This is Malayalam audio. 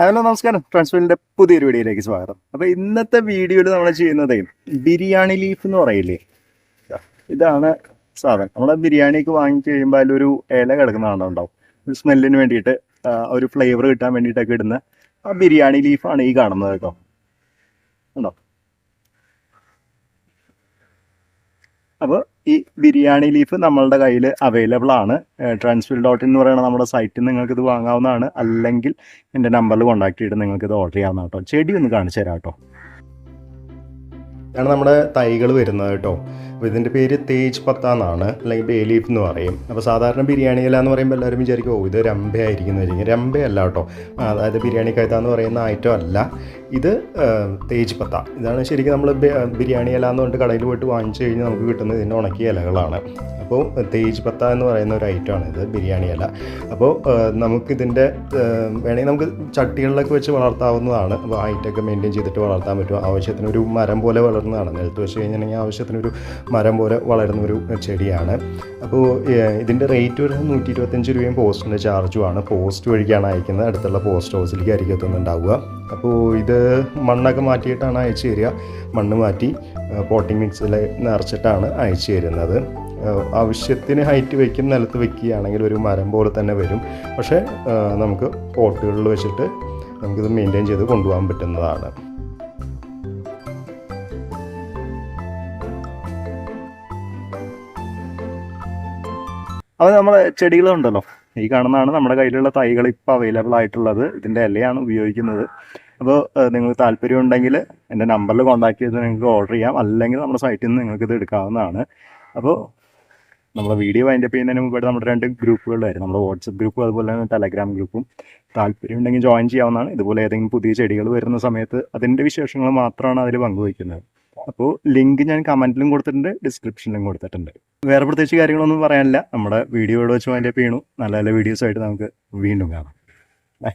ഹലോ നമസ്കാരം. ട്രാൻസ്ഫറിൻ്റെ പുതിയൊരു വീഡിയോയിലേക്ക് സ്വാഗതം. അപ്പോൾ ഇന്നത്തെ വീഡിയോയിൽ നമ്മൾ ചെയ്യുന്നത് ബിരിയാണി ലീഫ് എന്ന് പറയില്ലേ, ഇതാണ് സാധനം. നമ്മളെ ബിരിയാണിക്ക് വാങ്ങിച്ച് കഴിയുമ്പോൾ അതിലൊരു ഇല കിടക്കുന്നതാണുണ്ടാവും, ഒരു സ്മെല്ലിന് വേണ്ടിയിട്ട്, ഒരു ഫ്ലേവർ കിട്ടാൻ വേണ്ടിയിട്ടൊക്കെ ഇടുന്ന ആ ബിരിയാണി ലീഫാണ് ഈ കാണുന്നത് കേട്ടോ. ഉണ്ടോ? അപ്പോൾ ഈ ബിരിയാണി ലീഫ് നമ്മളുടെ കയ്യിൽ അവൈലബിൾ ആണ്. ട്രാൻസ്ഫിൽ.in എന്ന് പറയുന്ന നമ്മുടെ സൈറ്റിൽ നിങ്ങൾക്ക് ഇത് വാങ്ങാവുന്നതാണ്. അല്ലെങ്കിൽ എൻ്റെ നമ്പറിൽ കോൺടാക്ട് ചെയ്തിട്ട് നിങ്ങൾക്ക് ഇത് ഓർഡർ ചെയ്യാവുന്ന കേട്ടോ. ചെടി ഒന്ന് കാണിച്ചു തരാം കേട്ടോ. ഇതാണ് നമ്മുടെ തൈകൾ വരുന്നത് കേട്ടോ. അപ്പോൾ ഇതിൻ്റെ പേര് തേജ് പത്ത എന്നാണ്, അല്ലെങ്കിൽ ബേ ലീഫ് എന്ന് പറയും. അപ്പോൾ സാധാരണ ബിരിയാണി ഇല എന്ന് പറയുമ്പോൾ എല്ലാവരും വിചാരിക്കും ഇത് രമ്പയായിരിക്കും. രമ്പയല്ല കേട്ടോ, അതായത് ബിരിയാണി കൈത എന്ന് പറയുന്ന ഐറ്റം അല്ല ഇത്. തേജ് പത്ത ഇതാണ് ശരിക്കും നമ്മൾ ബിരിയാണി ഇല എന്ന് പറഞ്ഞിട്ട് കടയിൽ പോയിട്ട് വാങ്ങിച്ചു കഴിഞ്ഞാൽ നമുക്ക് കിട്ടുന്നത് ഇതിൻ്റെ ഉണക്കിയ ഇലകളാണ്. അപ്പോൾ തേജ് പത്ത എന്ന് പറയുന്ന ഒരു ഐറ്റമാണ് ഇത്, ബിരിയാണി ഇല. അപ്പോൾ നമുക്കിതിൻ്റെ വേണമെങ്കിൽ നമുക്ക് ചട്ടികളിലൊക്കെ വെച്ച് വളർത്താവുന്നതാണ്. അപ്പോൾ ഹൈറ്റൊക്കെ മെയിൻറ്റെയിൻ ചെയ്തിട്ട് വളർത്താൻ പറ്റും. ആവശ്യത്തിനൊരു മരം പോലെ വളർന്നതാണ്. നിലത്ത് വെച്ച് കഴിഞ്ഞിട്ടുണ്ടെങ്കിൽ ആവശ്യത്തിനൊരു മരം പോലെ വളരുന്നൊരു ചെടിയാണ്. അപ്പോൾ ഇതിൻ്റെ റേറ്റ് ഒരു 125 രൂപയും പോസ്റ്റിൻ്റെ ചാർജുമാണ്. പോസ്റ്റ് വഴിക്കാണ് അയക്കുന്നത്. അടുത്തുള്ള പോസ്റ്റ് ഹൗസിലേക്ക് ആയിരിക്കും എത്തുന്നുണ്ടാവുക. അപ്പോൾ ഇത് മണ്ണൊക്കെ മാറ്റിയിട്ടാണ് അയച്ചു തരിക. മണ്ണ് മാറ്റി പോട്ടിംഗ് മിക്സിൽ നിറച്ചിട്ടാണ് അയച്ചു തരുന്നത്. ആവശ്യത്തിന് ഹൈറ്റ് വയ്ക്കും, നിലത്ത് വയ്ക്കുകയാണെങ്കിൽ ഒരു മരം പോലെ തന്നെ വരും. പക്ഷേ നമുക്ക് പോട്ടുകളിൽ വെച്ചിട്ട് നമുക്കിത് മെയിൻറ്റെയിൻ ചെയ്ത് കൊണ്ടുപോകാൻ പറ്റുന്നതാണ്. അത് നമ്മളെ ചെടികളുണ്ടല്ലോ, ഈ കാണുന്നതാണ് നമ്മുടെ കയ്യിലുള്ള തൈകൾ ഇപ്പോൾ അവൈലബിൾ ആയിട്ടുള്ളത്. ഇതിൻ്റെ ഇലയാണ് ഉപയോഗിക്കുന്നത്. അപ്പോൾ നിങ്ങൾക്ക് താല്പര്യം ഉണ്ടെങ്കിൽ എൻ്റെ നമ്പറിൽ കോൺടാക്ട് ചെയ്ത് നിങ്ങൾക്ക് ഓർഡർ ചെയ്യാം. അല്ലെങ്കിൽ നമ്മുടെ സൈറ്റിൽ നിന്ന് നിങ്ങൾക്കിത് എടുക്കാവുന്നതാണ്. അപ്പോൾ നമ്മുടെ വീഡിയോ വൈൻഡപ്പ് ചെയ്യുന്നതിന് മുമ്പായിട്ട് നമ്മുടെ 2 ഗ്രൂപ്പുകളിലായിരുന്നു, നമ്മുടെ വാട്സപ്പ് ഗ്രൂപ്പും അതുപോലെ തന്നെ ടെലഗ്രാം ഗ്രൂപ്പും. താല്പര്യം ഉണ്ടെങ്കിൽ ജോയിൻ ചെയ്യാവുന്നതാണ്. ഇതുപോലെ ഏതെങ്കിലും പുതിയ ചെടികൾ വരുന്ന സമയത്ത് അതിൻ്റെ വിശേഷങ്ങൾ മാത്രമാണ് അതിൽ പങ്കുവയ്ക്കുന്നത്. അപ്പോൾ ലിങ്ക് ഞാൻ കമൻറ്റിലും കൊടുത്തിട്ടുണ്ട്, ഡിസ്ക്രിപ്ഷനിലും കൊടുത്തിട്ടുണ്ട്. വേറെ പ്രത്യേകിച്ച് കാര്യങ്ങളൊന്നും പറയാനില്ല. നമ്മുടെ വീഡിയോ ഇവിടെ വെച്ച് വൈൻഡപ്പ് ചെയ്യണു. നല്ല നല്ല വീഡിയോസായിട്ട് നമുക്ക് വീണ്ടും കാണാം. ബൈ.